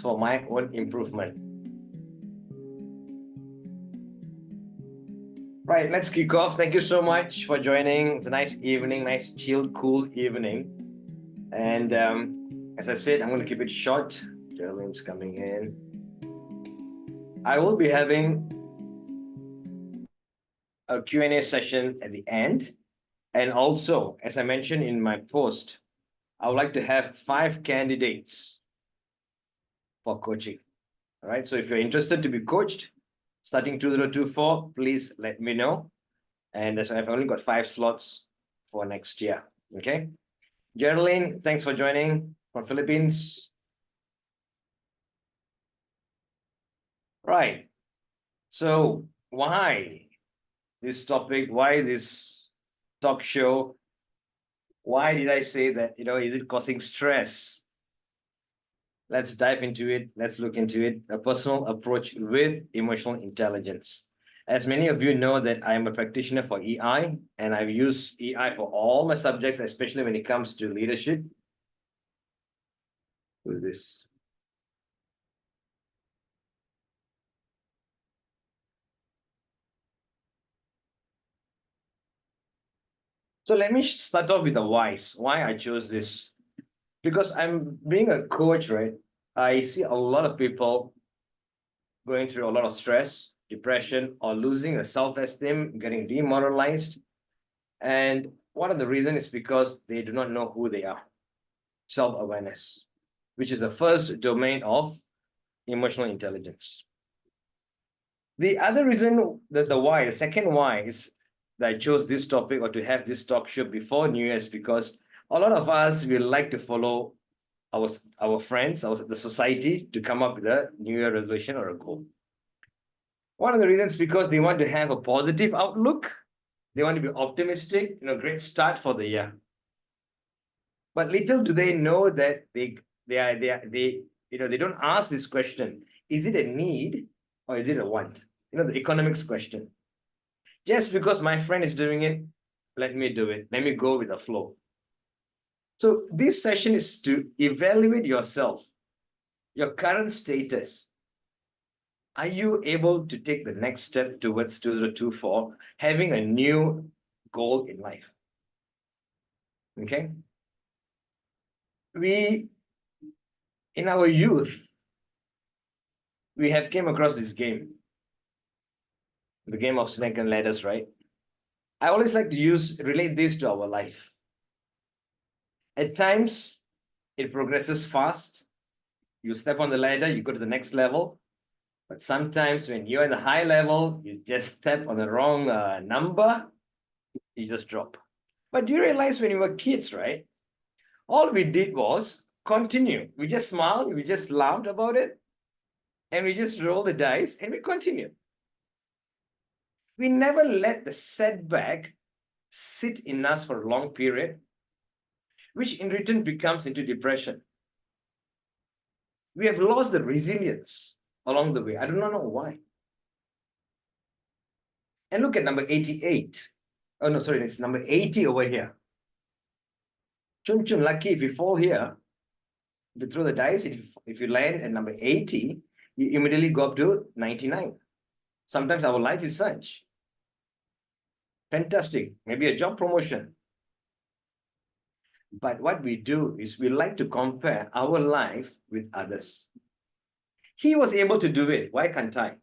for my own improvement. Right, let's kick off. Thank you so much for joining. It's a nice evening, nice chilled, cool evening. And as I said, I'm going to keep it short. Geraldine's coming in. I will be having a Q&A session at the end. And also, as I mentioned in my post, I would like to have 5 candidates for coaching. All right, so if you're interested to be coached, starting 2024, please let me know. And I've only got 5 slots for next year. Okay. Geraldine, thanks for joining from Philippines. Right. So why this topic? Why this talk show? Why did I say that, is it causing stress? Let's dive into it. Let's look into it. A personal approach with emotional intelligence. As many of you know that I am a practitioner for EI, and I've used EI for all my subjects, especially when it comes to leadership. Who is this? So let me start off with the whys. Why I chose this. Because I'm being a coach, right? I see a lot of people going through a lot of stress, depression, or losing a self-esteem, getting demoralized. And one of the reasons is because they do not know who they are. Self-awareness, which is the first domain of emotional intelligence. The other reason that the second why is that I chose this topic or to have this talk show before New Year is because a lot of us will like to follow our friends, the society to come up with a New Year resolution or a goal. One of the reasons is because they want to have a positive outlook. They want to be optimistic, great start for the year. But little do they know that they don't ask this question: is it a need or is it a want? The economics question. Just because my friend is doing it, let me do it. Let me go with the flow. So this session is to evaluate yourself, your current status. Are you able to take the next step towards 2024, having a new goal in life? Okay. In our youth, we have came across this game, the game of snake and ladders, right? I always like to relate this to our life. At times, it progresses fast. You step on the ladder, you go to the next level. But sometimes when you're in the high level, you just step on the wrong number, you just drop. But do you realize when you were kids, right? All we did was continue. We just smiled, we just laughed about it, and we just rolled the dice and we continued. We never let the setback sit in us for a long period, which in return becomes into depression. We have lost the resilience along the way. I do not know why. And look at number 88. Oh, no, sorry, it's number 80 over here. Chun chun, lucky if you fall here, you throw the dice, if you land at number 80, you immediately go up to 99. Sometimes our life is such. Fantastic, maybe a job promotion. But what we do is we like to compare our life with others. He was able to do it. Why can't I?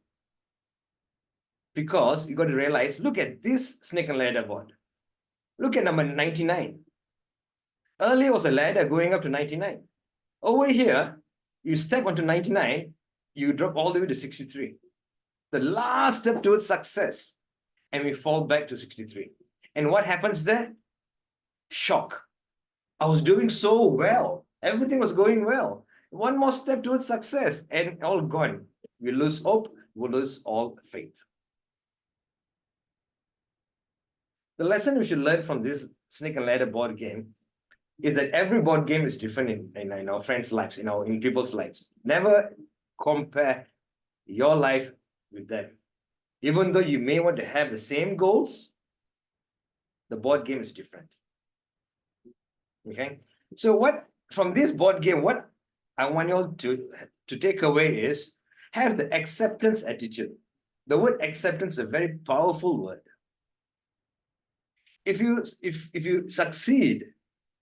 Because you got to realize, look at this snake and ladder board. Look at number 99. Earlier was a ladder going up to 99. Over here, you step onto 99, you drop all the way to 63. The last step towards success, and we fall back to 63. And what happens there? Shock. I was doing so well. Everything was going well. One more step towards success, and all gone. We lose hope, we lose all faith. The lesson we should learn from this snake and ladder board game is that every board game is different in our friends' lives, in people's lives. Never compare your life with them. Even though you may want to have the same goals, the board game is different. Okay? So from this board game, what I want you all to to take away is have the acceptance attitude. The word acceptance is a very powerful word. If you succeed,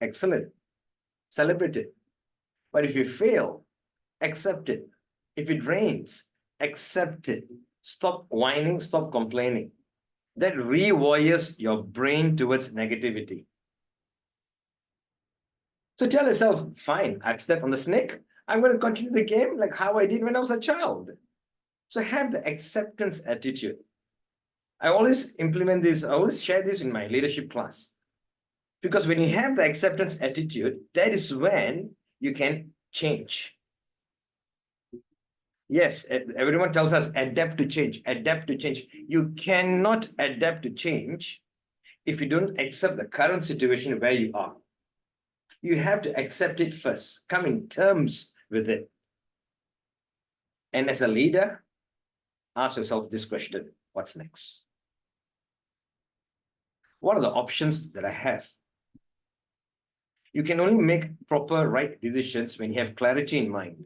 excellent, celebrate it. But if you fail, accept it. If it rains, accept it. Stop whining, stop complaining. That rewires your brain towards negativity. So tell yourself, fine, I've stepped on the snake. I'm going to continue the game like how I did when I was a child. So have the acceptance attitude. I always implement this, I always share this in my leadership class. Because when you have the acceptance attitude, that is when you can change. Yes, everyone tells us adapt to change, adapt to change. You cannot adapt to change if you don't accept the current situation where you are. You have to accept it first, come in terms with it. And as a leader, ask yourself this question, what's next? What are the options that I have? You can only make proper right decisions when you have clarity in mind.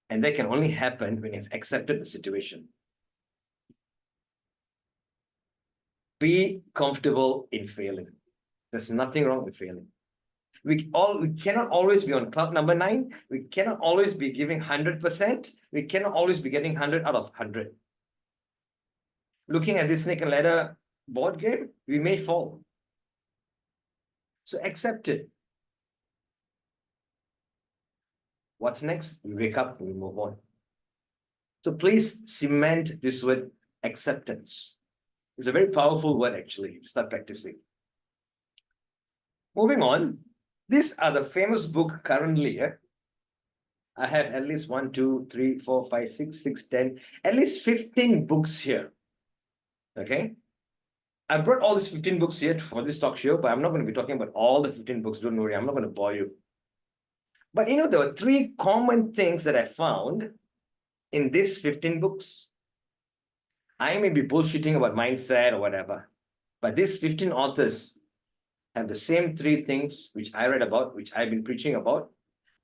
And that can only happen when you've accepted the situation. Be comfortable in failing. There's nothing wrong with failing. We cannot always be on cloud number 9. We cannot always be giving 100%. We cannot always be getting 100 out of 100. Looking at this snake and ladder board game, we may fall. So accept it. What's next? We wake up and we move on. So please cement this word acceptance. It's a very powerful word actually, to start practicing. Moving on, these are the famous book currently. I have at least 1, 2, 3, 4, 5, 6, 10, at least 15 books here. Okay. I brought all these 15 books here for this talk show, but I'm not going to be talking about all the 15 books. Don't worry, I'm not going to bore you. But you know, there were 3 common things that I found in these 15 books. I may be bullshitting about mindset or whatever, but these 15 authors have the same 3 things which I read about, which I've been preaching about.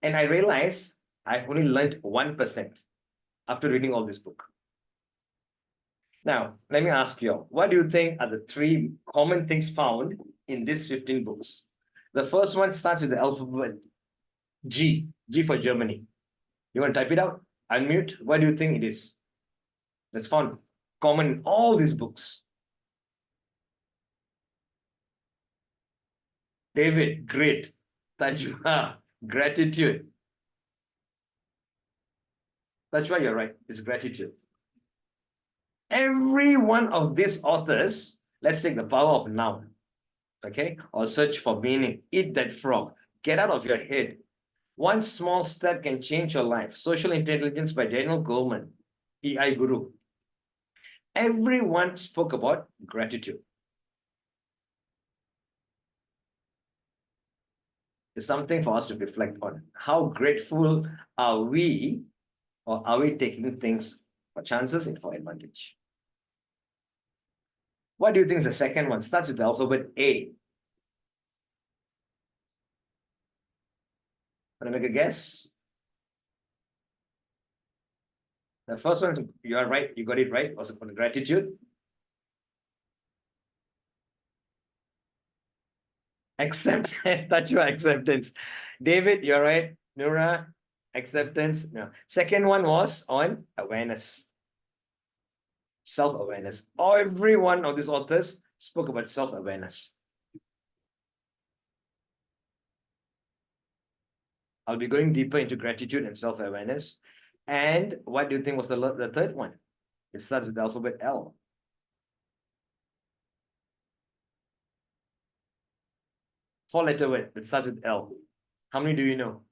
And I realized I've only learned 1% after reading all this book. Now, let me ask you, what do you think are the 3 common things found in these 15 books? The first one starts with the alphabet G, G for Germany. You want to type it out? Unmute. What do you think it is? That's found common in all these books. David, great. Tajwa, gratitude. Tajwa, you're right. It's gratitude. Every one of these authors, let's take the power of now, okay? Or search for meaning. Eat that frog. Get out of your head. One small step can change your life. Social Intelligence by Daniel Goleman, EI Guru. Everyone spoke about gratitude. It's something for us to reflect on. How grateful are we, or are we taking things for chances and for advantage? What do you think is the second one? Starts with the alphabet A. Want to make a guess? The first one, you are right. You got it right. Was on gratitude. Accept. That's your acceptance. David, you're right. Nura, acceptance. No. Second one was on awareness. Self-awareness. Every one of these authors spoke about self-awareness. I'll be going deeper into gratitude and self-awareness. And what do you think was the third one? It starts with the alphabet L. Four-letter word that starts with L. How many do you know?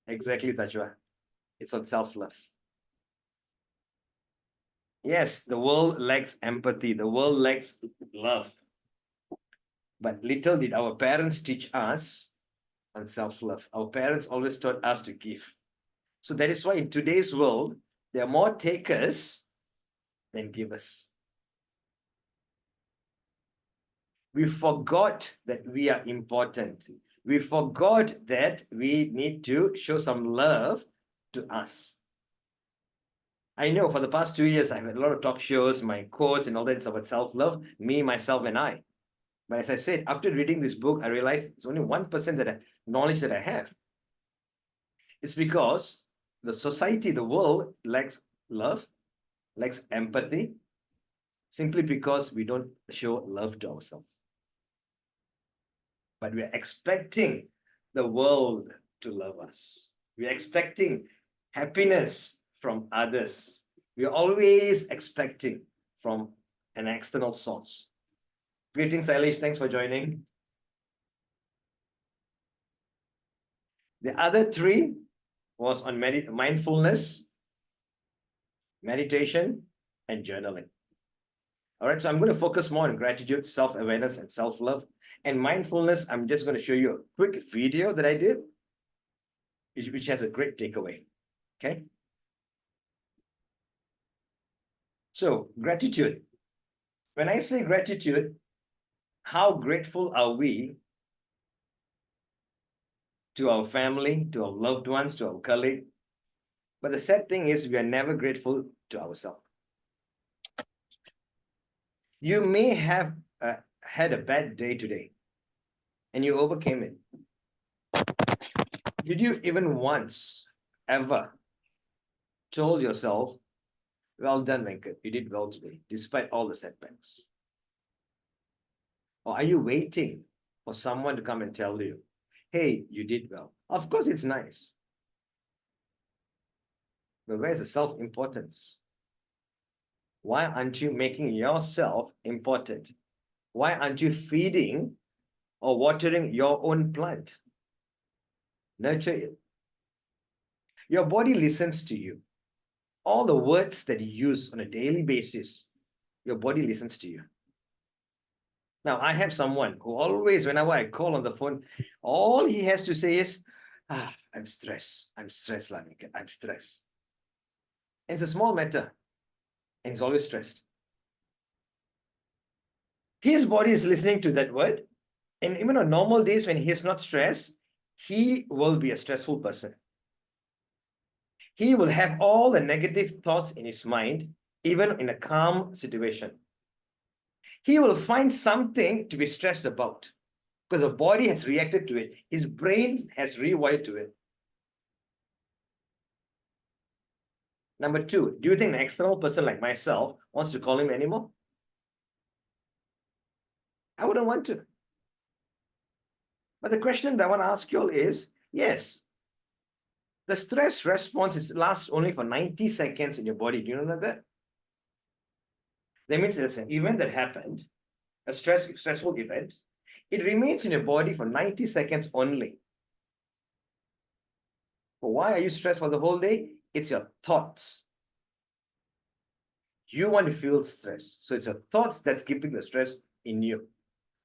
Exactly, Tajwa. It's on self-love. Yes, the world lacks empathy. The world lacks love. But little did our parents teach us on self-love. Our parents always taught us to give. So that is why in today's world, there are more takers than givers. We forgot that we are important. We forgot that we need to show some love to us. I know for the past 2 years, I've had a lot of talk shows, my quotes and all that. It's about self-love, me, myself, and I. But as I said, after reading this book, I realized it's only 1% knowledge that I have. It's because the society, the world lacks love, lacks empathy, simply because we don't show love to ourselves. But we're expecting the world to love us. We're expecting happiness from others. We're always expecting from an external source. Greetings, Eilish. Thanks for joining. The other three was on mindfulness, meditation, and journaling. All right, so I'm going to focus more on gratitude, self-awareness, and self-love. And mindfulness, I'm just going to show you a quick video that I did, which has a great takeaway. Okay. So gratitude. When I say gratitude, how grateful are we to our family, to our loved ones, to our colleague? But the sad thing is we are never grateful to ourselves. You may have had a bad day today and you overcame it. Did you even once, ever told yourself, well done, Venkat, you did well today, despite all the setbacks? Or are you waiting for someone to come and tell you, hey, you did well? Of course, it's nice. But where's the self-importance? Why aren't you making yourself important? Why aren't you feeding or watering your own plant? Nurture it. Your body listens to you. All the words that you use on a daily basis, your body listens to you. Now, I have someone who always, whenever I call on the phone, all he has to say is, I'm stressed. I'm stressed, Lamika. I'm stressed. And it's a small matter. And he's always stressed. His body is listening to that word. And even on normal days when he is not stressed, he will be a stressful person. He will have all the negative thoughts in his mind, even in a calm situation. He will find something to be stressed about because the body has reacted to it. His brain has rewired to it. Number two, do you think an external person like myself wants to call him anymore? I wouldn't want to. But the question that I want to ask you all is, yes, the stress response lasts only for 90 seconds in your body. Do you know that? That means there's an event that happened, a stressful event. It remains in your body for 90 seconds only. But why are you stressed for the whole day? It's your thoughts. You want to feel stress. So it's your thoughts that's keeping the stress in you.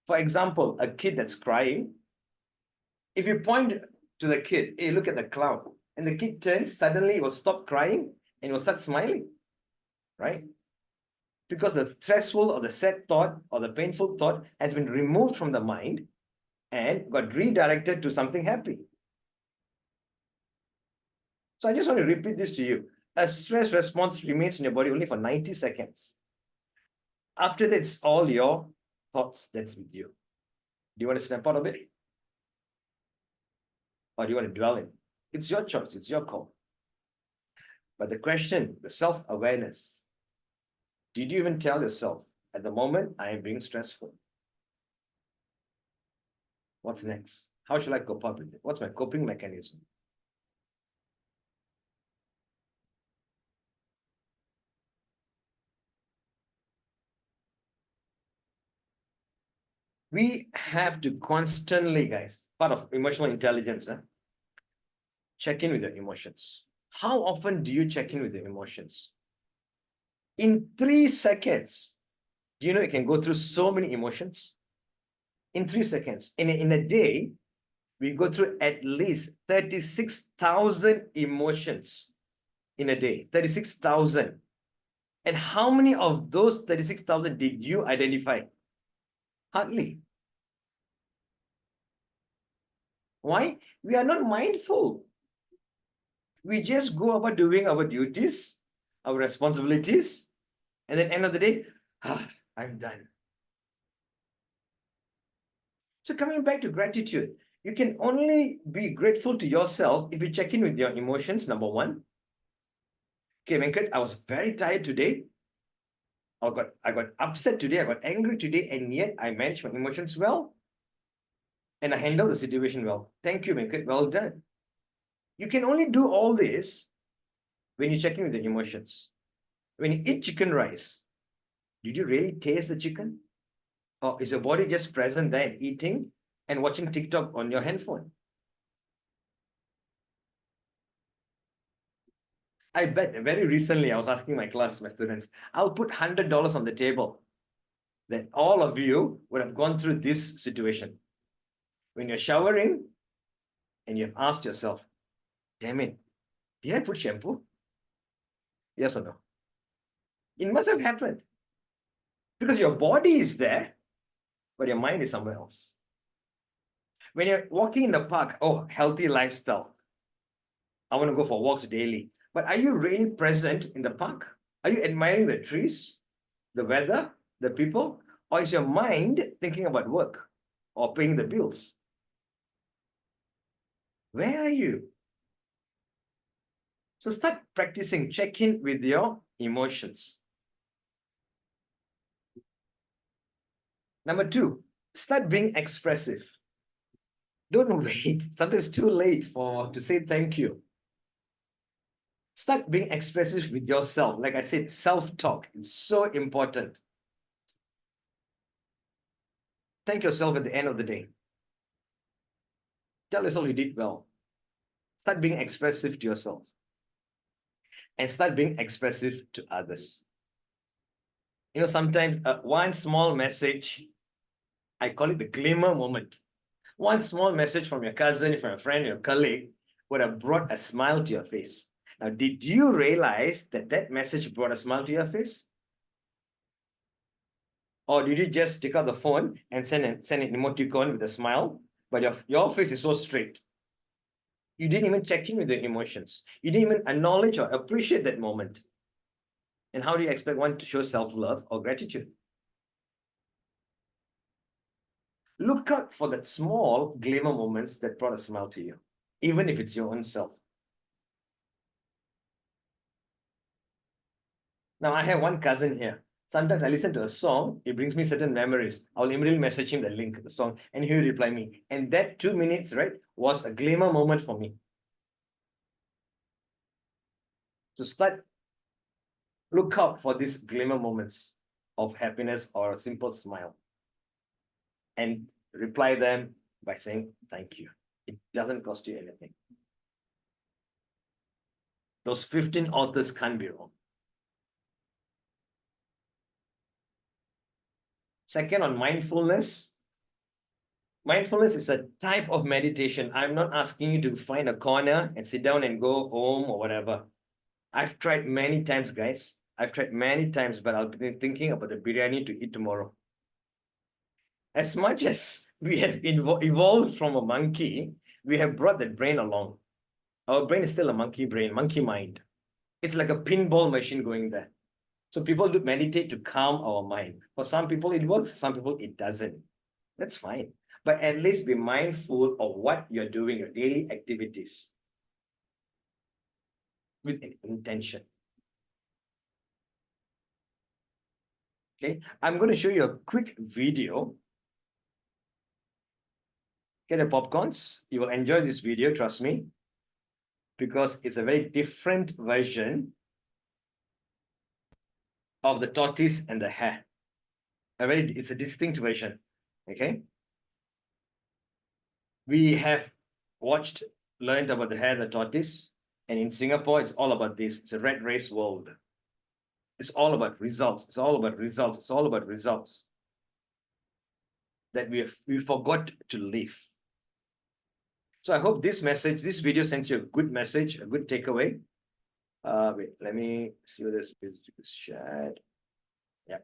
For example, a kid that's crying, if you point to the kid, hey, look at the cloud, and the kid turns, suddenly it will stop crying and will start smiling, right? Because the stressful or the sad thought or the painful thought has been removed from the mind and got redirected to something happy. So I just want to repeat this to you. A stress response remains in your body only for 90 seconds. After that, it's all your thoughts that's with you. Do you want to snap out of it? Or do you want to dwell in? It's your choice. It's your call. But the question, the self-awareness, did you even tell yourself, at the moment, I am being stressful? What's next? How should I cope up with it? What's my coping mechanism? We have to constantly, guys, part of emotional intelligence, check in with your emotions. How often do you check in with your emotions? In 3 seconds, do you know you can go through so many emotions? In 3 seconds. In a day, we go through at least 36,000 emotions in a day. 36,000. And how many of those 36,000 did you identify? Hardly. Why? We are not mindful. We just go about doing our duties, our responsibilities, and then end of the day, I'm done. So coming back to gratitude, you can only be grateful to yourself if you check in with your emotions, number one. Okay, Venkat, I was very tired today. I got upset today, I got angry today, and yet I managed my emotions well, and I handled the situation well. Thank you, Venkat. Well done. You can only do all this when you check in with the emotions. When you eat chicken rice, did you really taste the chicken? Or is your body just present there and eating and watching TikTok on your handphone? I bet very recently I was asking my class, my students, I'll put $100 on the table that all of you would have gone through this situation. When you're showering and you've asked yourself, damn it, did I put shampoo? Yes or no? It must have happened because your body is there, but your mind is somewhere else. When you're walking in the park, oh, healthy lifestyle. I want to go for walks daily. But are you really present in the park? Are you admiring the trees, the weather, the people? Or is your mind thinking about work or paying the bills? Where are you? So start practicing, check in with your emotions. Number two, start being expressive. Don't wait. Sometimes it's too late to say thank you. Start being expressive with yourself. Like I said, self-talk. It's so important. Thank yourself at the end of the day. Tell yourself you did well. Start being expressive to yourself. And start being expressive to others. You know, sometimes one small message, I call it the glimmer moment. One small message from your cousin, from a friend, your colleague, would have brought a smile to your face. Now, did you realize that that message brought a smile to your face? Or did you just take out the phone and send an emoticon with a smile, but your face is so straight? You didn't even check in with the emotions. You didn't even acknowledge or appreciate that moment. And how do you expect one to show self-love or gratitude? Look out for that small glimmer moments that brought a smile to you, even if it's your own self. Now, I have one cousin here. Sometimes I listen to a song, it brings me certain memories. I'll immediately message him the link, the song, and he will reply me. And that 2 minutes, right, was a glimmer moment for me. So look out for these glimmer moments of happiness or a simple smile. And reply them by saying thank you. It doesn't cost you anything. Those 15 authors can't be wrong. Second, on mindfulness. Mindfulness is a type of meditation. I'm not asking you to find a corner and sit down and go home or whatever. I've tried many times, guys. I've tried many times, but I'll be thinking about the biryani to eat tomorrow. As much as we have evolved from a monkey, we have brought that brain along. Our brain is still a monkey brain, monkey mind. It's like a pinball machine going there. So people do meditate to calm our mind. For some people it works, some people it doesn't. That's fine. But at least be mindful of what you're doing, your daily activities, with an intention. Okay, I'm going to show you a quick video. Get your popcorns. You will enjoy this video, trust me, because it's a very different version of the tortoise and the hare. It's a distinct version. Okay. We have learned about the hare and the tortoise. And in Singapore, it's all about this. It's a rat race world. It's all about results. It's all about results. It's all about results. That we forgot to live. So I hope this video sends you a good message, a good takeaway. Wait, let me see whether this is shared. Yeah.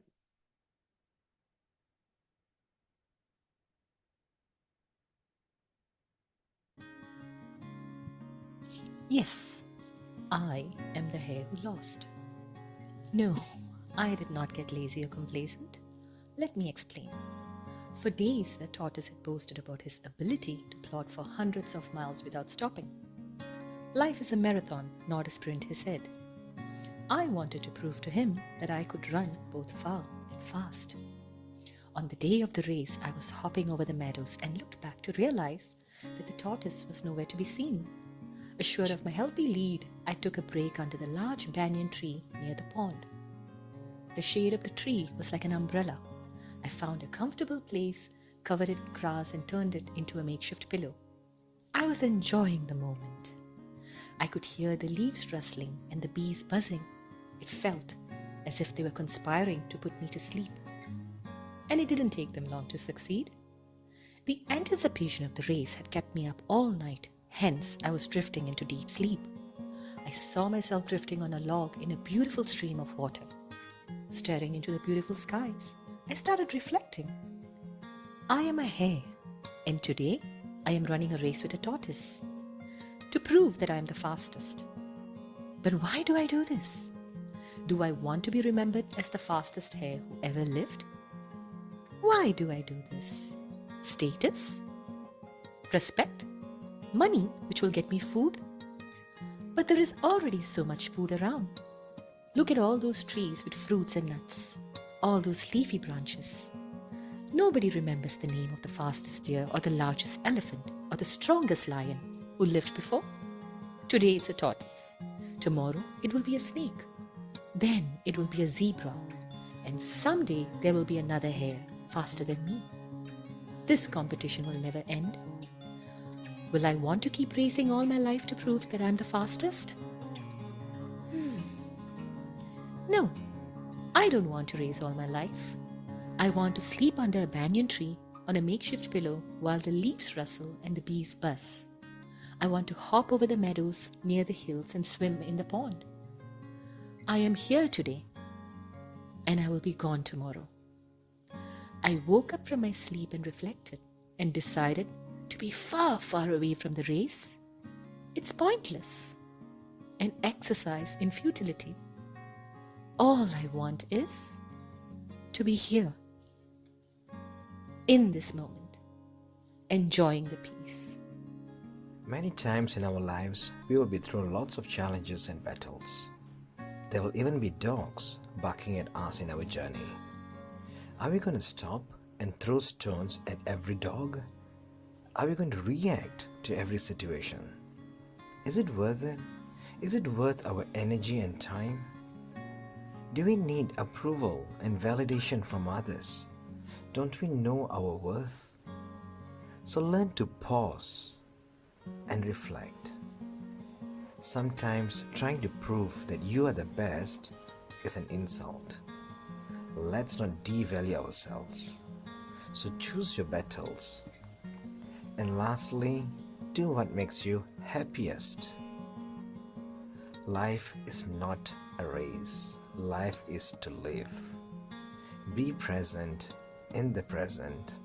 Yes, I am the hare who lost. No, I did not get lazy or complacent. Let me explain. For days, the tortoise had boasted about his ability to plod for hundreds of miles without stopping. Life is a marathon, not a sprint, he said. I wanted to prove to him that I could run both far and fast. On the day of the race, I was hopping over the meadows and looked back to realize that the tortoise was nowhere to be seen. Assured of my healthy lead, I took a break under the large banyan tree near the pond. The shade of the tree was like an umbrella. I found a comfortable place, covered it with grass, and turned it into a makeshift pillow. I was enjoying the moment. I could hear the leaves rustling and the bees buzzing. It felt as if they were conspiring to put me to sleep. And it didn't take them long to succeed. The anticipation of the race had kept me up all night, hence I was drifting into deep sleep. I saw myself drifting on a log in a beautiful stream of water. Staring into the beautiful skies, I started reflecting. I am a hare, and today I am running a race with a tortoise to prove that I am the fastest. But why do I do this? Do I want to be remembered as the fastest hare who ever lived? Why do I do this? Status? Respect? Money, which will get me food? But there is already so much food around. Look at all those trees with fruits and nuts, all those leafy branches. Nobody remembers the name of the fastest deer or the largest elephant or the strongest lion who lived before. Today it's a tortoise. Tomorrow it will be a snake. Then it will be a zebra. And someday there will be another hare faster than me. This competition will never end. Will I want to keep racing all my life to prove that I'm the fastest? No, I don't want to race all my life. I want to sleep under a banyan tree on a makeshift pillow while the leaves rustle and the bees buzz. I want to hop over the meadows near the hills and swim in the pond. I am here today, and I will be gone tomorrow. I woke up from my sleep and reflected and decided to be far, far away from the race. It's pointless, an exercise in futility. All I want is to be here, in this moment, enjoying the peace. Many times in our lives, we will be through lots of challenges and battles. There will even be dogs barking at us in our journey. Are we going to stop and throw stones at every dog? Are we going to react to every situation? Is it worth it? Is it worth our energy and time? Do we need approval and validation from others? Don't we know our worth? So learn to pause and reflect. Sometimes trying to prove that you are the best is an insult. Let's not devalue ourselves. So choose your battles. And lastly, do what makes you happiest. Life is not a race. Life is to live. Be present in the present,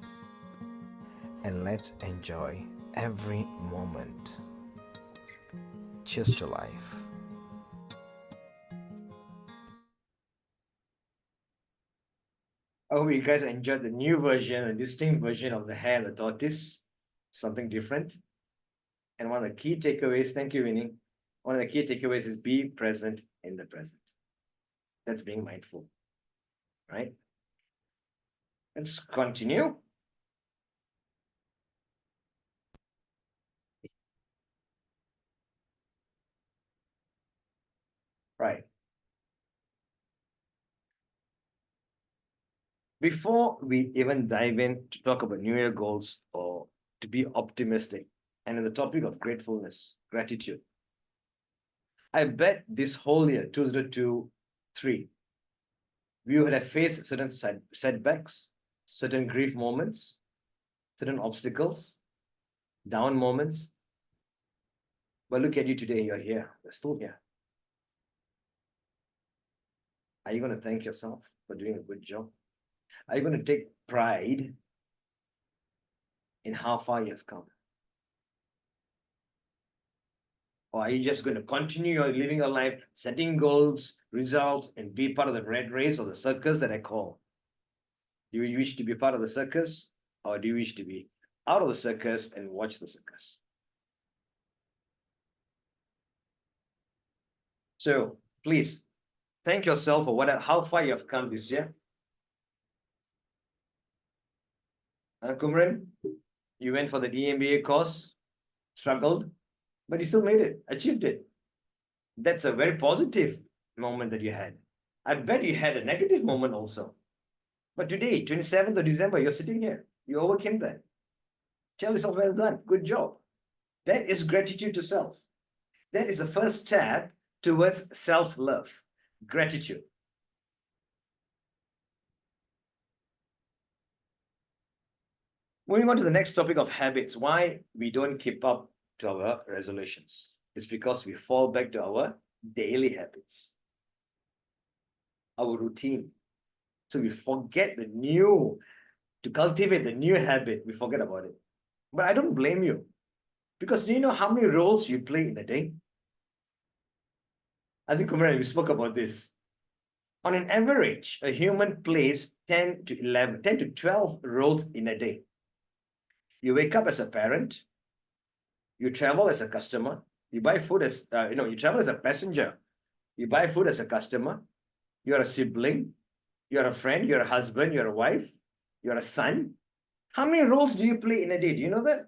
and let's enjoy every moment. Cheers to life. I hope you guys enjoyed the new version, a distinct version of the hare and the tortoise, something different. And one of the key takeaways, thank you, Winnie. One of the key takeaways is be present in the present. That's being mindful, right? Let's continue. Right. Before we even dive in to talk about New Year goals or to be optimistic, and in the topic of gratefulness, gratitude, I bet this whole year, 2023, we would have faced certain setbacks, certain grief moments, certain obstacles, down moments. But look at you today, you're here, you're still here. Are you going to thank yourself for doing a good job? Are you going to take pride in how far you've come? Or are you just going to continue your living your life, setting goals, results, and be part of the red race or the circus that I call? Do you wish to be part of the circus, or do you wish to be out of the circus and watch the circus? So please thank yourself for how far you have come this year. Kumran, you went for the EMBA course, struggled, but you still made it, achieved it. That's a very positive moment that you had. I bet you had a negative moment also. But today, 27th of December, you're sitting here. You overcame that. Tell yourself, well done, good job. That is gratitude to self. That is the first step towards self-love, gratitude. Moving on to the next topic of habits, why we don't keep up to our resolutions. It's because we fall back to our daily habits, our routine. So we forget to cultivate the new habit, we forget about it. But I don't blame you, because do you know how many roles you play in a day? I think, Kumar, we spoke about this. On an average, a human plays 10 to 12 roles in a day. You wake up as a parent, you travel as a customer, you buy food as, you travel as a passenger, you buy food as a customer, you're a sibling, you're a friend, you're a husband, you're a wife, you're a son. How many roles do you play in a day? Do you know that?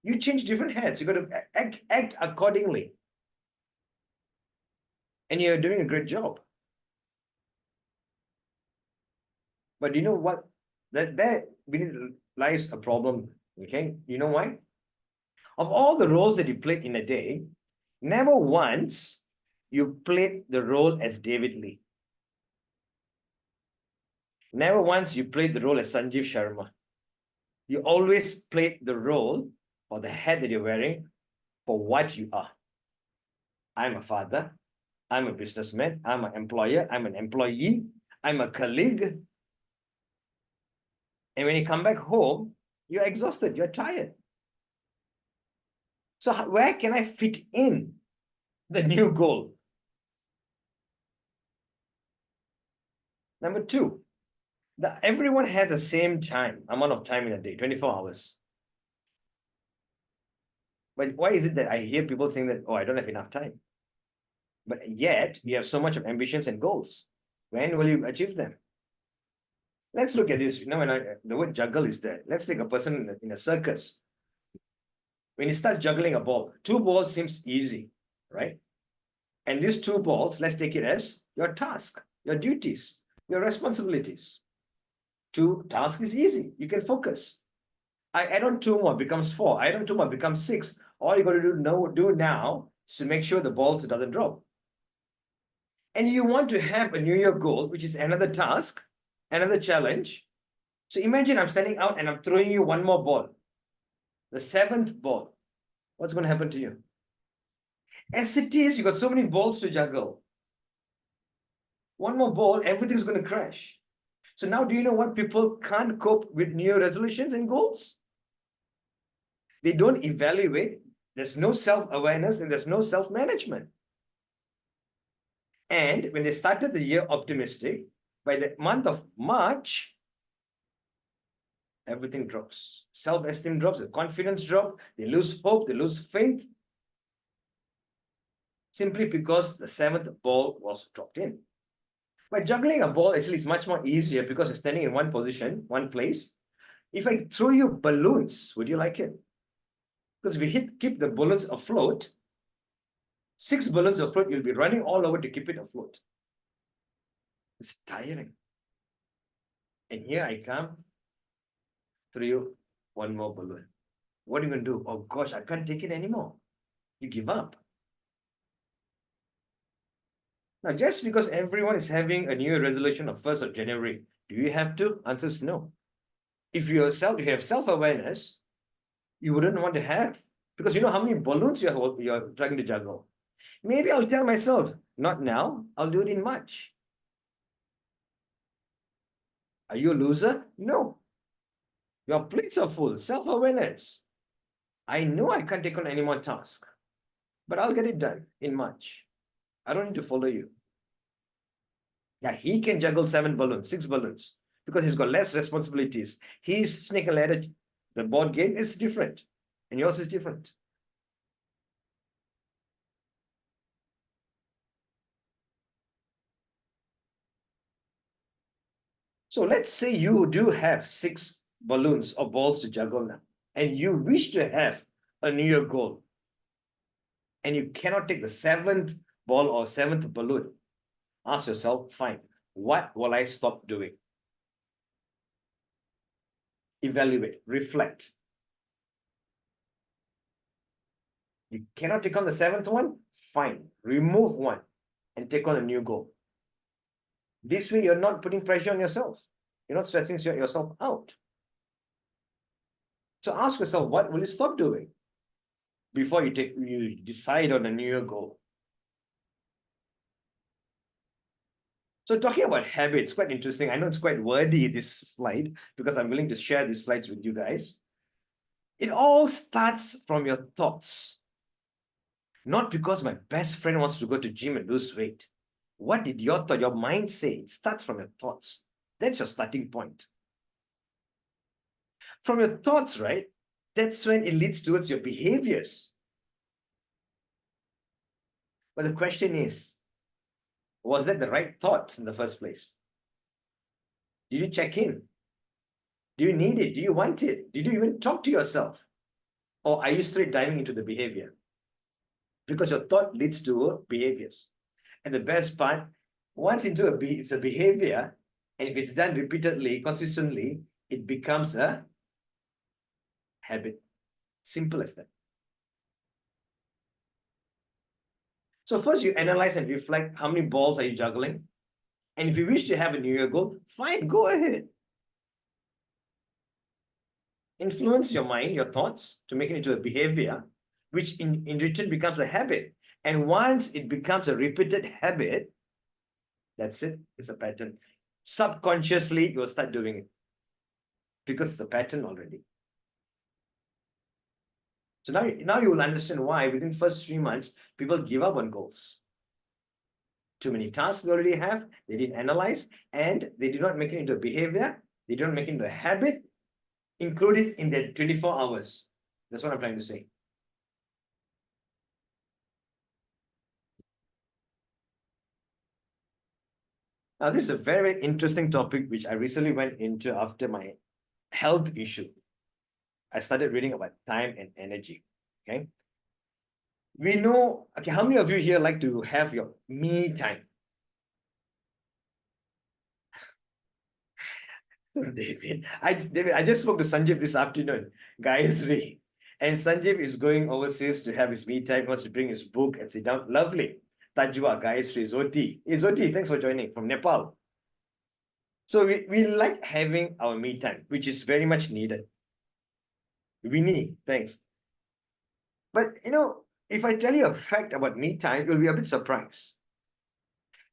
You change different hats. You got to act accordingly. And you're doing a great job. But you know what? There lies a problem, okay? You know why? Of all the roles that you played in a day, never once you played the role as David Lee. Never once you played the role as Sanjeev Sharma. You always played the role or the hat that you're wearing for what you are. I'm a father. I'm a businessman. I'm an employer. I'm an employee. I'm a colleague. And when you come back home, you're exhausted. You're tired. So where can I fit in the new goal? Number two, everyone has the same amount of time in a day, 24 hours. But why is it that I hear people saying that, oh, I don't have enough time? But yet, we have so much of ambitions and goals. When will you achieve them? Let's look at this. When the word juggle is there. Let's take a person in a circus. When he starts juggling a ball, 2 balls seems easy, right? And these 2 balls, let's take it as your task, your duties, your responsibilities. 2 task is easy. You can focus. I add on 2 more, becomes 4. I add on 2 more, becomes 6. All you got to do now is to make sure the balls doesn't drop. And you want to have a New Year goal, which is another task, another challenge. So imagine I'm standing out and I'm throwing you 1 more ball, the 7th ball. What's going to happen to you? As it is, you got so many balls to juggle. 1 more ball, everything's going to crash. So now do you know what people can't cope with New Year resolutions and goals? They don't evaluate. There's no self-awareness and there's no self-management. And when they started the year optimistic, by the month of March, everything drops. Self-esteem drops, the confidence drops, they lose hope, they lose faith, simply because the 7th ball was dropped in. By juggling a ball, actually, is much more easier because you're standing in one position, one place. If I throw you balloons, would you like it? Because if you keep the balloons afloat, 6 balloons afloat, you'll be running all over to keep it afloat. It's tiring. And here I come, throw you 1 more balloon. What are you going to do? Oh gosh, I can't take it anymore. You give up. Now, just because everyone is having a New Year resolution of 1st of January, do you have to? Answer is no. If you have self-awareness, you wouldn't want to have, because you know how many balloons you're trying to juggle. Maybe I'll tell myself, not now, I'll do it in March. Are you a loser? No. Your plates are full. Self-awareness. I know I can't take on any more tasks. but I'll get it done in March. I don't need to follow you. Yeah, he can juggle 7 balloons, 6 balloons, because he's got less responsibilities. His snake and ladder, the board game is different, and yours is different. So let's say you do have 6 balloons or balls to juggle now, and you wish to have a New Year goal, and you cannot take the 7th ball or 7th balloon. Ask yourself, fine, what will I stop doing? Evaluate, reflect. You cannot take on the 7th one? Fine, remove one and take on a new goal. This way, you're not putting pressure on yourself. You're not stressing yourself out. So ask yourself, what will you stop doing before you decide on a New Year goal? So talking about habits, quite interesting. I know it's quite wordy, this slide, because I'm willing to share these slides with you guys. It all starts from your thoughts. Not because my best friend wants to go to gym and lose weight. What did your thought, your mind say? It starts from your thoughts. That's your starting point. From your thoughts, right? That's when it leads towards your behaviors. But the question is, was that the right thought in the first place? Did you check in? Do you need it? Do you want it? Did you even talk to yourself? Or are you straight diving into the behavior? Because your thought leads to behaviors. And the best part, once it's a behavior, and if it's done repeatedly, consistently, it becomes a habit. Simple as that. So first you analyze and reflect how many balls are you juggling. And if you wish to have a New Year goal, fine, go ahead. Influence your mind, your thoughts, to make it into a behavior, which in return becomes a habit. And once it becomes a repeated habit, that's it, it's a pattern. Subconsciously, you'll start doing it because it's a pattern already. So now you will understand why within first 3 months, people give up on goals. Too many tasks they already have, they didn't analyze, and they did not make it into a behavior, they don't make it into a habit, included in their 24 hours. That's what I'm trying to say. Now, this is a very interesting topic, which I recently went into after my health issue. I started reading about time and energy, okay? We know, okay, how many of you here like to have your me time? So David, I just spoke to Sanjeev this afternoon, 𝐸𝐬𝐧𝐠, and Sanjeev is going overseas to have his me time. He wants to bring his book and sit down. Lovely. Tajwa, 𝐸𝐬𝐧𝐠, Zoti. Hey, Zoti, thanks for joining from Nepal. So we like having our me time, which is very much needed. Winnie, thanks. But if I tell you a fact about me time, you'll be a bit surprised.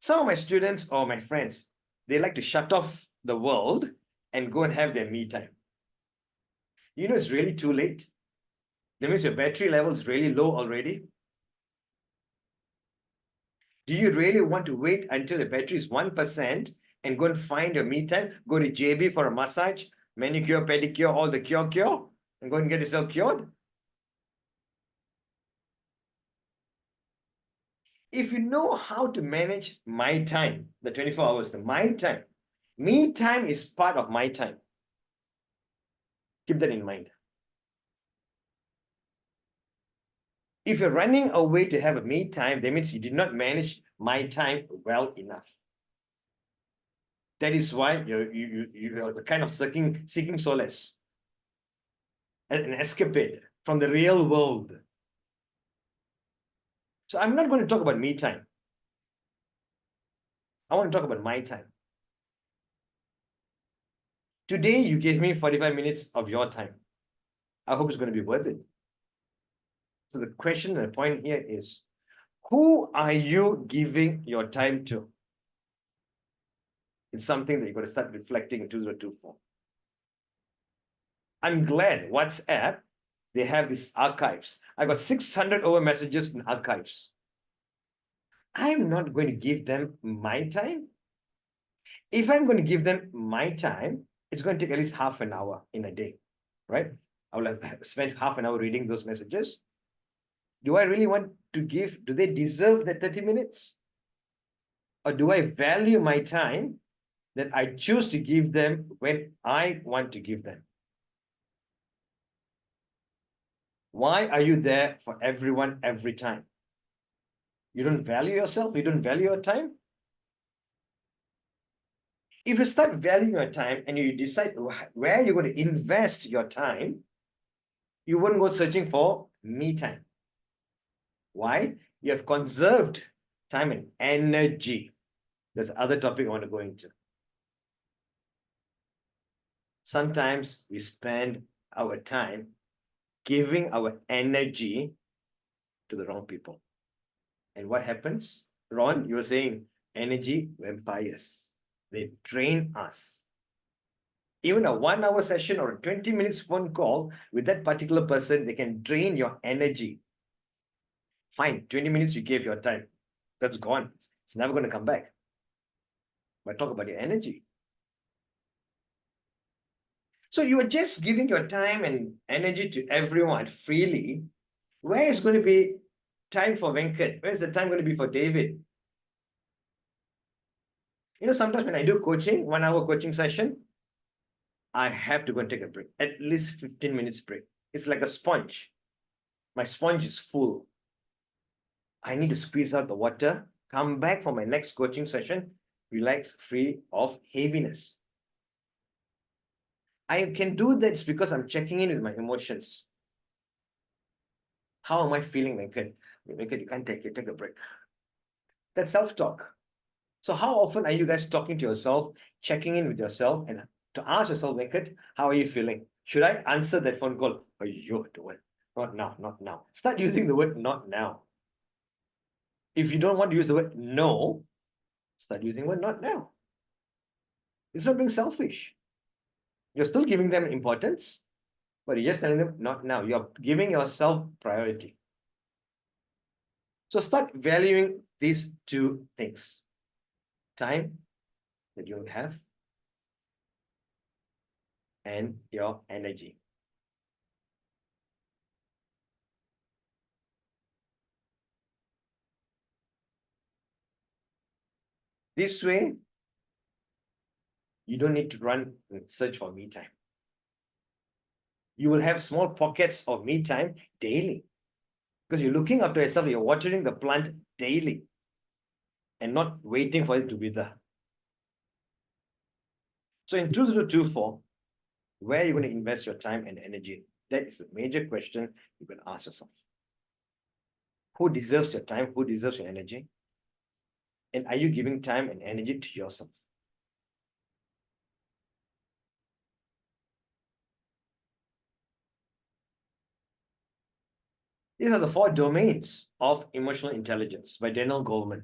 Some of my students or my friends, they like to shut off the world and go and have their me time. It's really too late. That means your battery level is really low already. Do you really want to wait until the battery is 1% and go and find your me time? Go to JB for a massage, manicure, pedicure, all the cure, and go and get yourself cured? If you know how to manage my time, the 24 hours, the my time, me time is part of my time. Keep that in mind. If you're running away to have a me time, that means you did not manage my time well enough. That is why you're kind of seeking solace, an escapade from the real world. So I'm not going to talk about me time. I want to talk about my time. Today, you gave me 45 minutes of your time. I hope it's going to be worth it. So the question and the point here is, who are you giving your time to? It's something that you've got to start reflecting in 2024. I'm glad WhatsApp They have these archives. I got 600 over messages in archives. I'm not going to give them my time. If I'm going to give them my time, it's going to take at least half an hour in a day, right? I will have spent half an hour reading those messages. Do I really want to give? Do they deserve that 30 minutes? Or do I value my time that I choose to give them when I want to give them? Why are you there for everyone every time? You don't value yourself? You don't value your time? If you start valuing your time and you decide where you're going to invest your time, you wouldn't go searching for me time. Why? You have conserved time and energy. There's other topic I want to go into. Sometimes we spend our time giving our energy to the wrong people. And what happens? Ron, you were saying energy vampires. They drain us. Even a 1 hour session or a 20 minutes phone call with that particular person, they can drain your energy. Fine, 20 minutes you gave your time. That's gone. It's never going to come back. But talk about your energy. So you are just giving your time and energy to everyone freely. Where is going to be time for Venkat? Where is the time going to be for David? You know, sometimes when I do coaching, 1 hour coaching session, I have to go and take a break, at least 15 minutes break. It's like a sponge. My sponge is full. I need to squeeze out the water, come back for my next coaching session, relax, free of heaviness. I can do that because I'm checking in with my emotions. How am I feeling, Venkat? Venkat, you can't take it, take a break. That's self-talk. So how often are you guys talking to yourself, checking in with yourself, and to ask yourself, Venkat, how are you feeling? Should I answer that phone call? Oh, you do it. Not now, not now. Start using the word not now. If you don't want to use the word no, start using the word not now. It's not being selfish. You're still giving them importance, but you're just telling them not now. You're giving yourself priority. So start valuing these two things. Time that you have and your energy. This way, you don't need to run and search for me time. You will have small pockets of me time daily because you're looking after yourself, you're watering the plant daily and not waiting for it to wither. So in 2024, where are you going to invest your time and energy? That is the major question you can ask yourself. Who deserves your time? Who deserves your energy? And are you giving time and energy to yourself? These are the 4 domains of emotional intelligence by Daniel Goleman.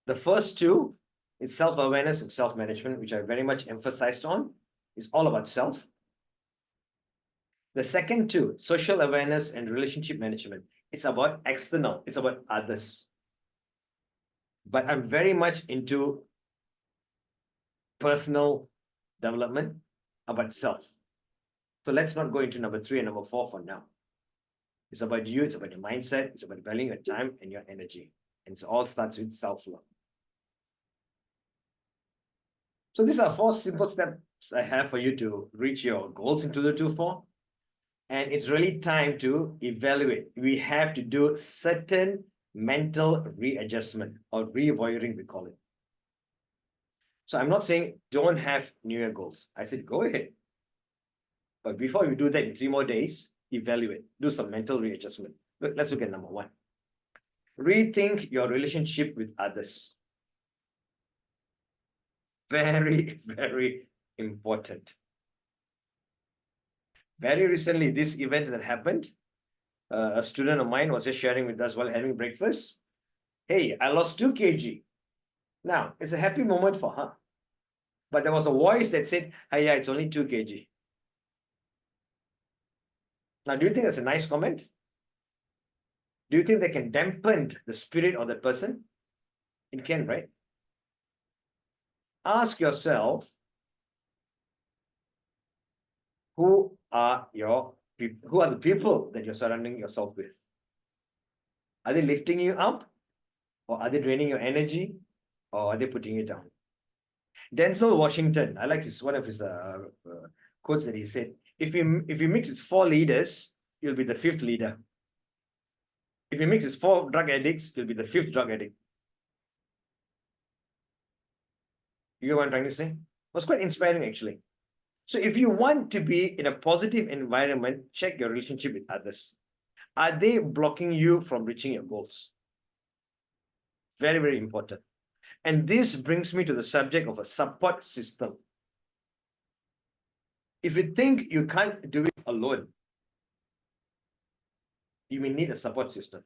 The first 2 is self-awareness and self-management, which I very much emphasized on. It's all about self. The second 2, social awareness and relationship management. It's about external. It's about others. But I'm very much into personal development, about self. So let's not go into number 3 and number 4 for now. It's about you. It's about your mindset. It's about valuing your time and your energy. And it all starts with self-love. So these are 4 simple steps I have for you to reach your goals in 2024. And it's really time to evaluate. We have to do certain mental readjustment or rewiring, we call it. So I'm not saying don't have New Year goals. I said go ahead. But before you do that in 3 more days, evaluate, do some mental readjustment. Let's look at number 1. Rethink your relationship with others. Very, very important. Very recently, this event that happened, a student of mine was just sharing with us while having breakfast. Hey, I lost 2 kg. Now, it's a happy moment for her. But there was a voice that said, hey, yeah, it's only 2 kg. Now, do you think that's a nice comment? Do you think they can dampen the spirit of that person? It can, right? Ask yourself, who are the people that you're surrounding yourself with? Are they lifting you up? Or are they draining your energy? Or are they putting you down? Denzel Washington, I like one of his quotes that he said, if you mix with 4 leaders, you'll be the 5th leader. If you mix with 4 drug addicts, you'll be the 5th drug addict. You know what I'm trying to say? It was quite inspiring, actually. So if you want to be in a positive environment, check your relationship with others. Are they blocking you from reaching your goals? Very, very important. And this brings me to the subject of a support system. If you think you can't do it alone, you may need a support system.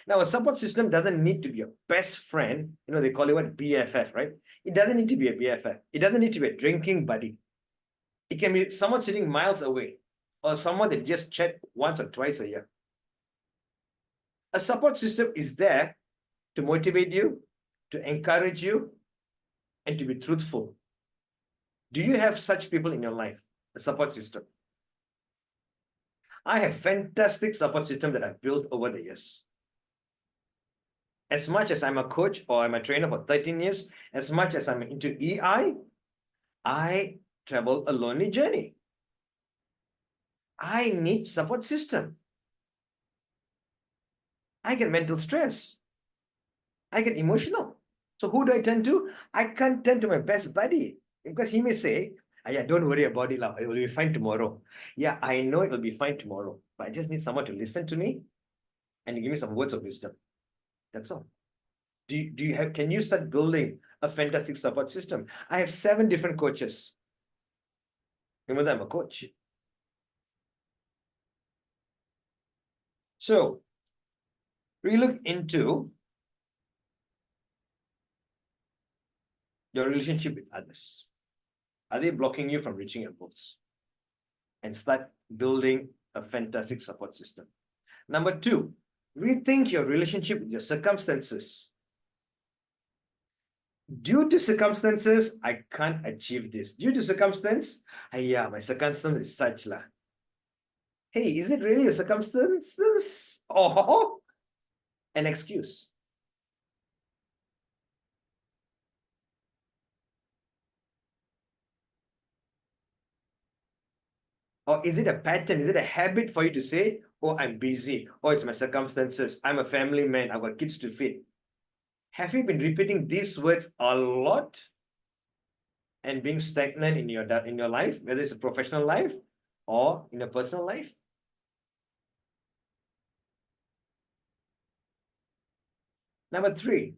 Now, a support system doesn't need to be a best friend. You know, they call it what? BFF, right? It doesn't need to be a BFF. It doesn't need to be a drinking buddy. It can be someone sitting miles away or someone that just chat once or twice a year. A support system is there to motivate you, to encourage you, and to be truthful. Do you have such people in your life? A support system. I have fantastic support system that I've built over the years. As much as I'm a coach or I'm a trainer for 13 years, as much as I'm into EI, I travel a lonely journey. I need support system. I get mental stress. I get emotional. So who do I turn to? I can't turn to my best buddy because he may say, yeah, don't worry about it. It will be fine tomorrow. Yeah, I know it will be fine tomorrow, but I just need someone to listen to me and give me some words of wisdom. That's all. Can you start building a fantastic support system? I have 7 different coaches. Remember, I'm a coach. So we look into your relationship with others. Are they blocking you from reaching your goals? And start building a fantastic support system. Number 2, rethink your relationship with your circumstances. Due to circumstances, I can't achieve this. Due to circumstance, my circumstance is such lah. Hey, is it really your circumstances or an excuse? Or is it a pattern? Is it a habit for you to say, oh, I'm busy. Oh, it's my circumstances. I'm a family man. I've got kids to feed. Have you been repeating these words a lot and being stagnant in your life, whether it's a professional life or in a personal life? Number 3,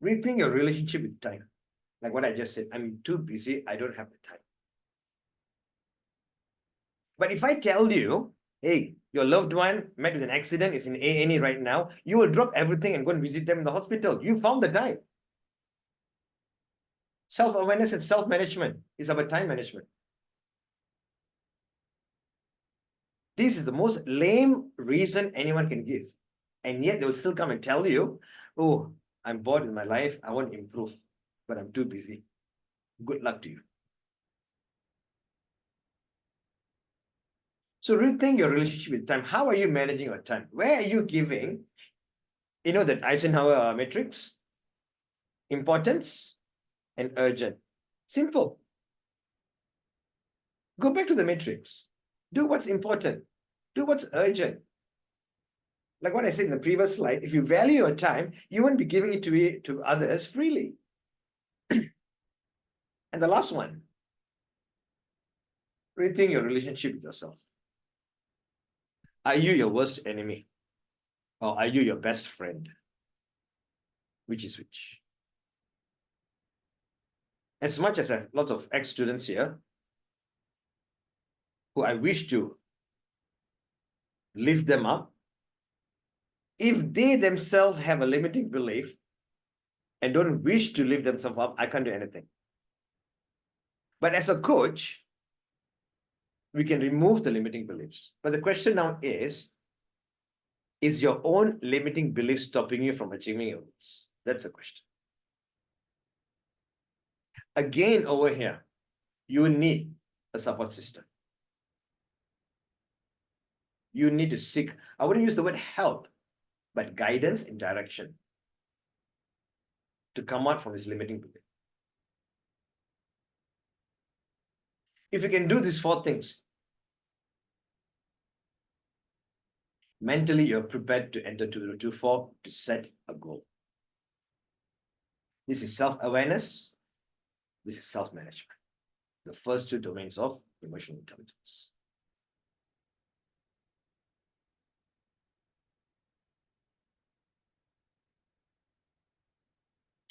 rethink your relationship with time. Like what I just said, I'm too busy. I don't have the time. But if I tell you, hey, your loved one met with an accident, is in A&E right now, you will drop everything and go and visit them in the hospital. You found the time. Self-awareness and self-management is about time management. This is the most lame reason anyone can give. And yet they will still come and tell you, oh, I'm bored in my life. I want to improve, but I'm too busy. Good luck to you. So rethink your relationship with time. How are you managing your time? Where are you giving, that Eisenhower matrix? Importance and urgent. Simple. Go back to the matrix. Do what's important. Do what's urgent. Like what I said in the previous slide, if you value your time, you won't be giving it to others freely. And the last one, rethink your relationship with yourself. Are you your worst enemy? Or are you your best friend? Which is which? As much as I have lots of ex-students here who I wish to lift them up, if they themselves have a limiting belief and don't wish to lift themselves up, I can't do anything. But as a coach, we can remove the limiting beliefs. But the question now is your own limiting belief stopping you from achieving your goals? That's the question. Again, over here, you need a support system. You need to seek, I wouldn't use the word help, but guidance and direction to come out from this limiting belief. If you can do these 4 things, mentally you're prepared to enter 2024 to set a goal. This is self-awareness. This is self-management. The first 2 domains of emotional intelligence.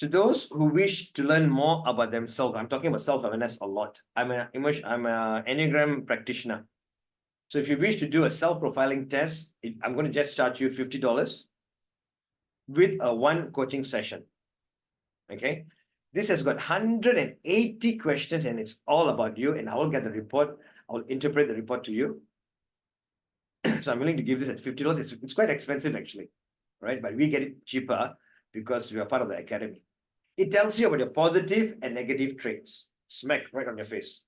To those who wish to learn more about themselves, I'm talking about self-awareness a lot. I'm an Enneagram practitioner. So if you wish to do a self-profiling test, I'm going to just charge you $50 with a 1 coaching session. Okay. This has got 180 questions and it's all about you, and I will get the report. I will interpret the report to you. So I'm willing to give this at $50. It's quite expensive actually, right? But we get it cheaper because we are part of the academy. It tells you about your positive and negative traits, smack right on your face.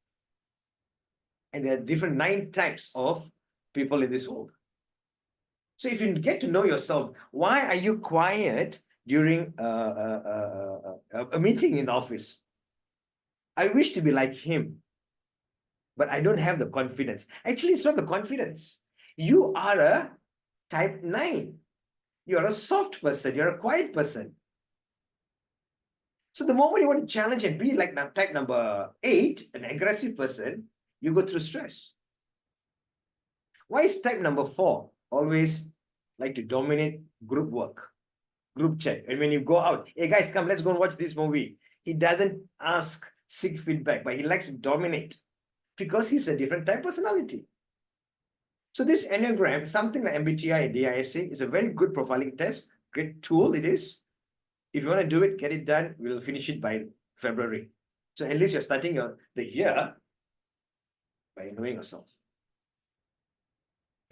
And there are different 9 types of people in this world. So if you get to know yourself, why are you quiet during a meeting in the office? I wish to be like him, but I don't have the confidence. Actually, it's not the confidence. You are a type 9. You're a soft person. You're a quiet person. So the moment you want to challenge and be like type number 8, an aggressive person, you go through stress. Why is type number 4 always like to dominate group work, group chat? And when you go out, hey guys, come, let's go and watch this movie. He doesn't seek feedback, but he likes to dominate because he's a different type personality. So this Enneagram, something like MBTI and DISC, is a very good profiling test. Great tool it is. If you want to do it, get it done. We'll finish it by February. So at least you're starting the year by knowing yourself.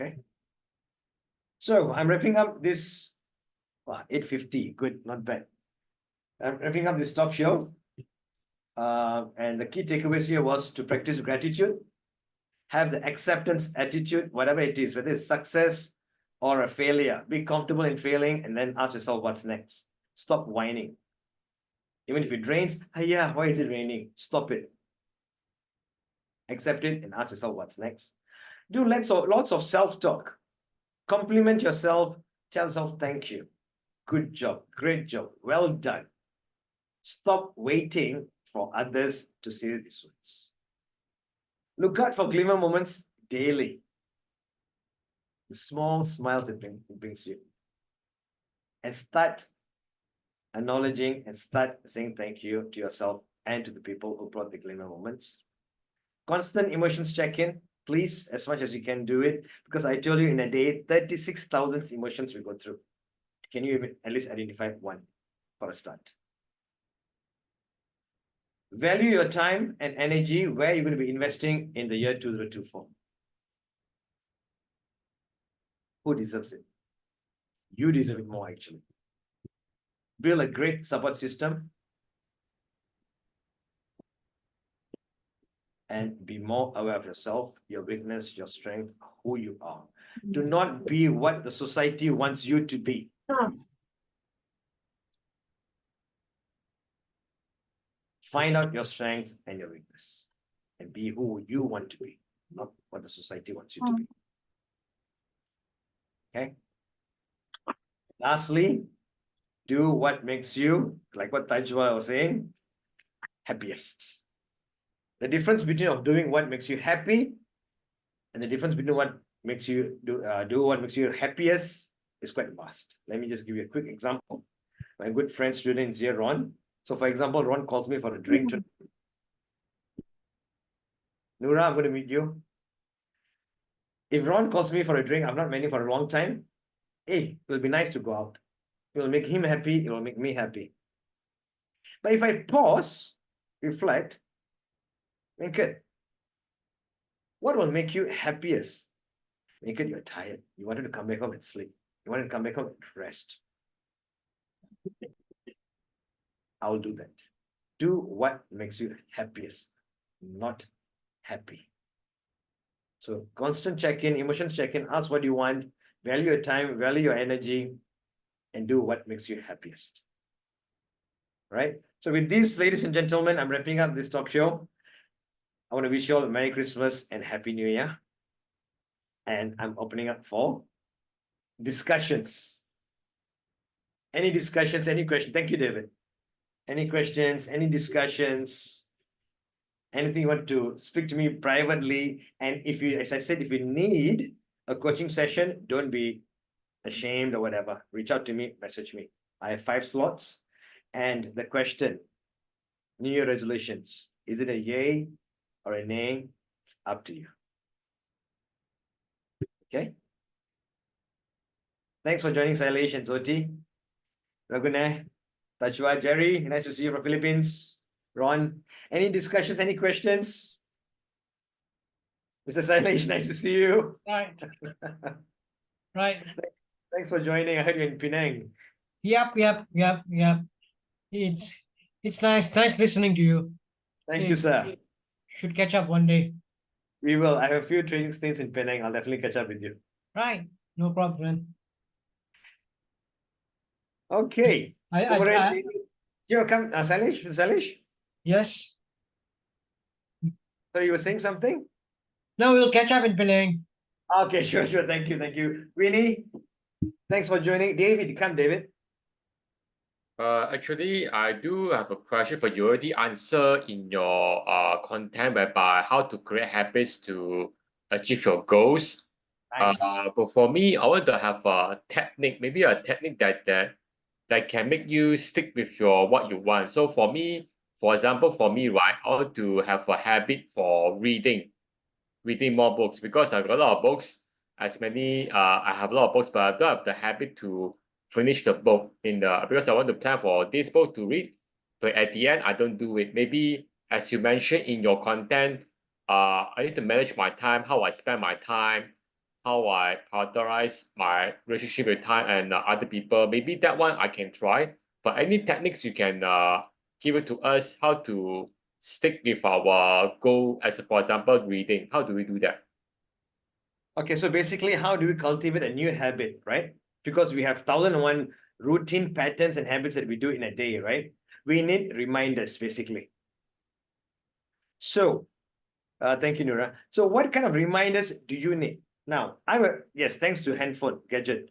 Okay. So I'm wrapping up this 8:50. Good, not bad. I'm wrapping up this talk show. And the key takeaways here was to practice gratitude, have the acceptance attitude, whatever it is, whether it's success or a failure. Be comfortable in failing and then ask yourself what's next. Stop whining. Even if it rains, yeah, why is it raining? Stop it. Accept it and ask yourself what's next. Do lots of self-talk. Compliment yourself. Tell yourself thank you. Good job. Great job. Well done. Stop waiting for others to say these words. Look out for glimmer moments daily. The small smiles that it brings you. And start acknowledging and start saying thank you to yourself and to the people who brought the glimmer moments. Constant emotions check-in. Please, as much as you can, do it. Because I told you in a day, 36,000 emotions we go through. Can you even at least identify one for a start? Value your time and energy where you're going to be investing in the year 2024. Who deserves it? You deserve it more, actually. Build a great support system and be more aware of yourself, your weakness, your strength, who you are. Do not be what the society wants you to be. Find out your strengths and your weakness and be who you want to be, not what the society wants you to be. Okay? Lastly, do what makes you, like what Tajwa was saying, happiest. The difference between doing what makes you happy and the difference between what makes you do what makes you happiest is quite vast. Let me just give you a quick example. My good friend student is here, Ron. So for example, Ron calls me for a drink today. Noora, I'm going to meet you. If Ron calls me for a drink, I've not met him for a long time. Hey, it will be nice to go out. It will make him happy. It will make me happy. But if I pause, reflect, Venkat, What will make you happiest? Naked, you're tired. You wanted to come back home and sleep. You wanted to come back home and rest. I'll do that. Do what makes you happiest, not happy. So constant check-in, emotions check-in, ask what you want, value your time, value your energy, and do what makes you happiest. Right? So with this, ladies and gentlemen, I'm wrapping up this talk show. I want to wish you all a Merry Christmas and Happy New Year. And I'm opening up for discussions. Any discussions, any questions? Thank you, David. Any questions, any discussions? Anything you want to speak to me privately? And if you, as I said, if you need a coaching session, don't be ashamed or whatever. Reach out to me, message me. I have 5 slots. And the question, New Year resolutions, is it a yay or a nay? It's up to you. Okay. Thanks for joining Sailesh and Zoti. Raghunath, Tachwa, Jerry, nice to see you from Philippines. Ron, any discussions, any questions? Mr. Sailesh, nice to see you. Right. Right. Thanks for joining. I heard you're in Penang. Yep. It's nice listening to you. Thank you, sir. Should catch up one day. We will. I have a few training stints in Penang. I'll definitely catch up with you. Right. No problem. Okay. I You come, Sailesh, Sailesh? yes. So you were saying something? No, we'll catch up in Penang. Okay, sure. Thank you. Winnie, thanks for joining. David, come, David. Actually, I do have a question for you. You already answered in your content whereby how to create habits to achieve your goals. Nice. But for me, I want to have a technique, maybe a technique that can make you stick with your what you want. So for me, for example, right, I want to have a habit for reading more books because I've got a lot of books. I have a lot of books, but I don't have the habit to finish the book because I want to plan for this book to read, but at the end I don't do it. Maybe as you mentioned in your content, I need to manage my time, how I spend my time, how I prioritize my relationship with time and other people. Maybe that one I can try. But any techniques you can give it to us, how to stick with our goal, as for example, reading. How do we do that? Okay, so basically, how do we cultivate a new habit, right? Because we have 1001 routine patterns and habits that we do in a day, right? We need reminders, basically. So, thank you, Nura. So what kind of reminders do you need? Now, yes, thanks to handphone, gadget.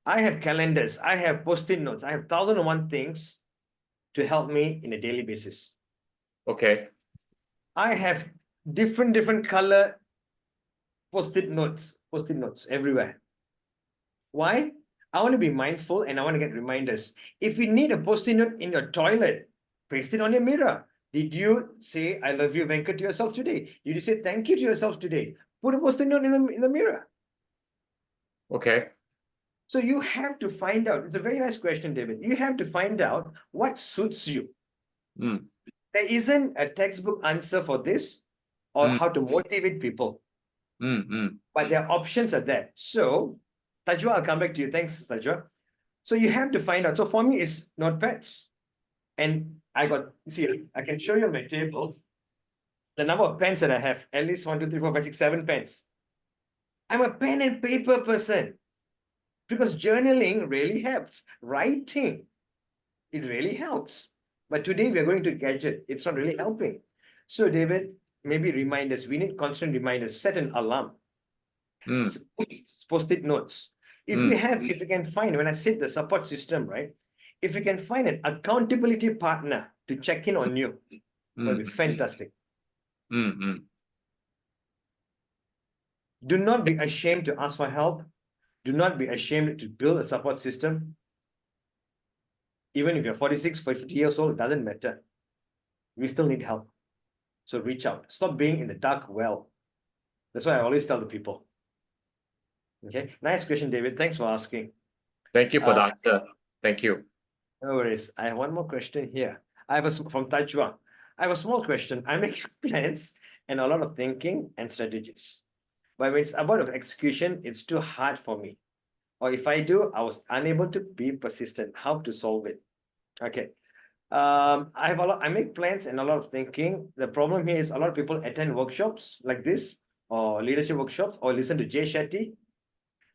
I have calendars, I have post-it notes, I have 1001 things to help me in a daily basis. Okay. I have different color post-it notes everywhere. Why? I want to be mindful and I want to get reminders. If you need a post-it note in your toilet, paste it on your mirror. Did you say, I love you, Venkat, to yourself today? Did you say thank you to yourself today? Put a post-it note in the mirror. Okay. So you have to find out. It's a very nice question, David. You have to find out what suits you. Mm. There isn't a textbook answer for this or how to motivate people. But their options are there. So, Tajwa, I'll come back to you. Thanks, Tajwa. So you have to find out. So for me, it's notepads. And I can show you on my table the number of pens that I have. At least 1, 2, 3, 4, 5, 6, 7 pens. I'm a pen and paper person because journaling really helps. Writing, it really helps. But today we're going to gadget. It's not really helping. So David, maybe reminders. We need constant reminders. Set an alarm. Post-it notes. If you can find, when I said the support system, right? If you can find an accountability partner to check in on you, that'll be fantastic. Do not be ashamed to ask for help. Do not be ashamed to build a support system. Even if you're 46, 50 years old, it doesn't matter. We still need help. So reach out. Stop being in the dark well. That's why I always tell the people. Okay, nice question, David. Thanks for asking. Thank you for the answer. Thank you. No worries. I have one more question here. From Tajwa. I have a small question. I make plans and a lot of thinking and strategies. But when it's about execution, it's too hard for me. Or if I do, I was unable to be persistent. How to solve it? Okay. I make plans and a lot of thinking. The problem here is a lot of people attend workshops like this, or leadership workshops, or listen to Jay Shetty.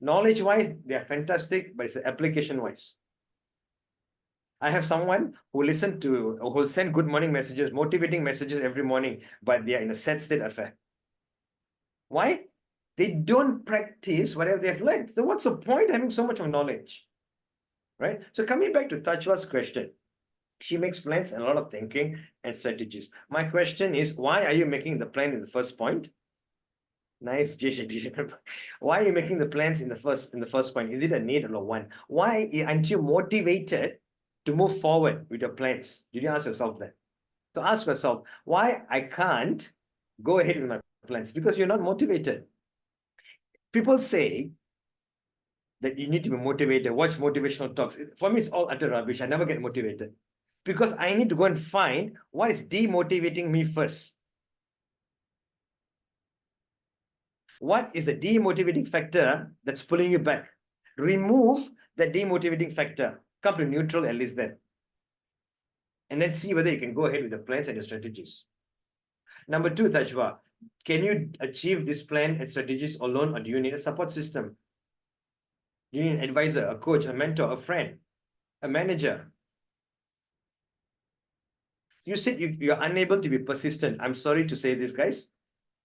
Knowledge-wise, they are fantastic, but it's application-wise. I have someone who will send good morning messages, motivating messages every morning, but they are in a sad state affair. Why? They don't practice whatever they have learned. So what's the point having so much of knowledge? Right? So coming back to Tajwa's question, she makes plans and a lot of thinking and strategies. My question is, why are you making the plan in the first point? Nice, Jay. Why are you making the plans in the first point? Is it a need or a want? Why aren't you motivated to move forward with your plans? Did you ask yourself that? So ask yourself, why I can't go ahead with my plans? Because you're not motivated. People say that you need to be motivated, watch motivational talks. For me, it's all utter rubbish. I never get motivated because I need to go and find what is demotivating me first. What is the demotivating factor that's pulling you back? Remove the demotivating factor. Come to neutral at least then. And then see whether you can go ahead with the plans and your strategies. Number 2, Tajwa, can you achieve this plan and strategies alone, or do you need a support system? Do you need an advisor, a coach, a mentor, a friend, a manager? You said you're unable to be persistent. I'm sorry to say this, guys.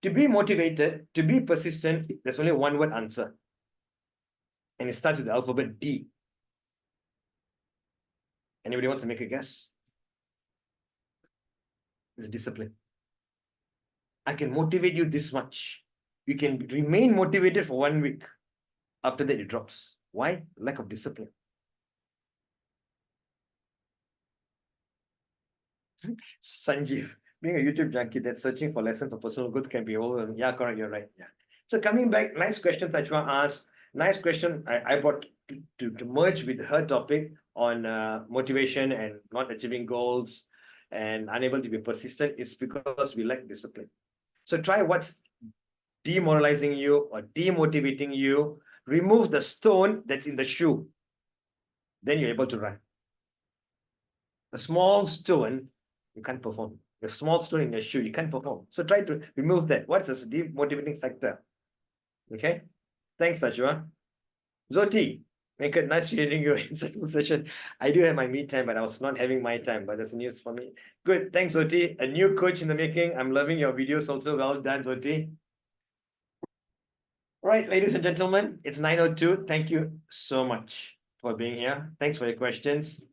To be motivated, to be persistent, there's only one word answer. And it starts with the alphabet D. Anybody wants to make a guess? It's discipline. I can motivate you this much. You can remain motivated for 1 week. After that, it drops. Why? Lack of discipline. Sanjeev, being a YouTube junkie that's searching for lessons of personal growth can be overwhelming. Yeah, correct. You're right. Yeah. So coming back, nice question Tajwa asked. Nice question. I brought to merge with her topic on motivation and not achieving goals and unable to be persistent. It's because we lack discipline. So try what's demoralizing you or demotivating you. Remove the stone that's in the shoe. Then you're able to run. A small stone, you can't perform. A small stone in your shoe, you can't perform. So try to remove that. What's a demotivating factor? Okay. Thanks, Tajwa. Zoti, make it nice hearing your insightful session. I do have my me time, but I was not having my time, but that's news for me. Good. Thanks, Zoti. A new coach in the making. I'm loving your videos also. Well done, Zoti. All right, ladies and gentlemen, it's 9:02. Thank you so much for being here. Thanks for your questions.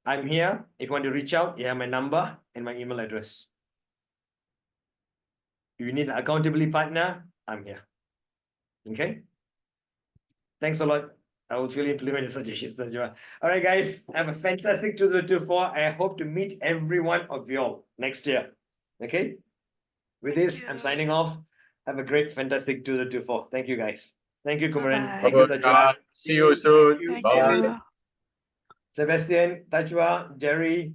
I'm here. If you want to reach out, you have my number and my email address. If you need an accountability partner, I'm here. Okay? Thanks a lot. I will really implement the suggestions that you are. All right, guys. Have a fantastic 2024. I hope to meet every one of you all next year. Okay? With this, I'm signing off. Have a great, fantastic 2024. Thank you, guys. Thank you, Kumaran. Bye-bye. Thank you, Tajwa. See you soon. Thank Bye. you. Sebastian, Tajwa, Jerry,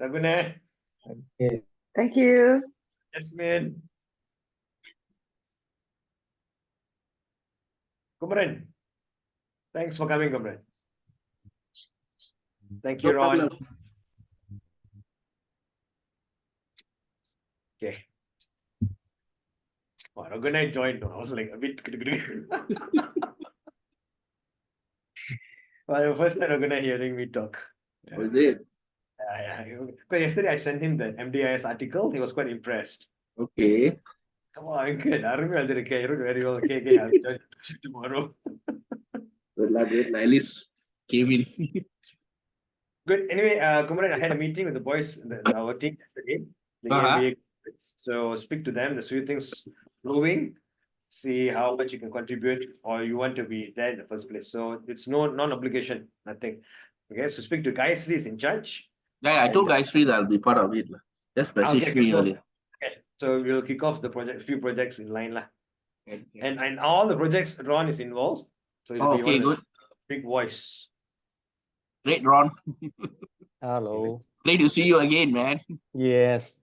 Raghunath, Thank you. Yasmin, Kumaran. Thanks for coming, Kumaran. Thank you, No Ron. problem. Okay. Oh, Raghunath joined. I was like a bit. Well, the first time Raghunath hearing me talk. Was it? Yeah. Because yesterday I sent him the MDIS article. He was quite impressed. Okay. Come on, good. I remember the okay, very well. Okay, I'll join tomorrow. Good luck. At least came in. Good. Anyway, Kumaran, I had a meeting with the boys, our team yesterday. The Uh-huh. EMBA. So speak to them, the few things flowing, see how much you can contribute or you want to be there in the first place. So it's non-obligation, nothing. Okay, so speak to _Ghea_Sri is in charge. Yeah, I told And, _Ghea_Sri that I'll be part of it. Just message me earlier. Okay, so we'll kick off the project, few projects in line. Okay. And all the projects Ron is involved. So it'll Oh, be okay, one of the good. big voice. Great, Ron. Hello. Great to see you again, man. Yes.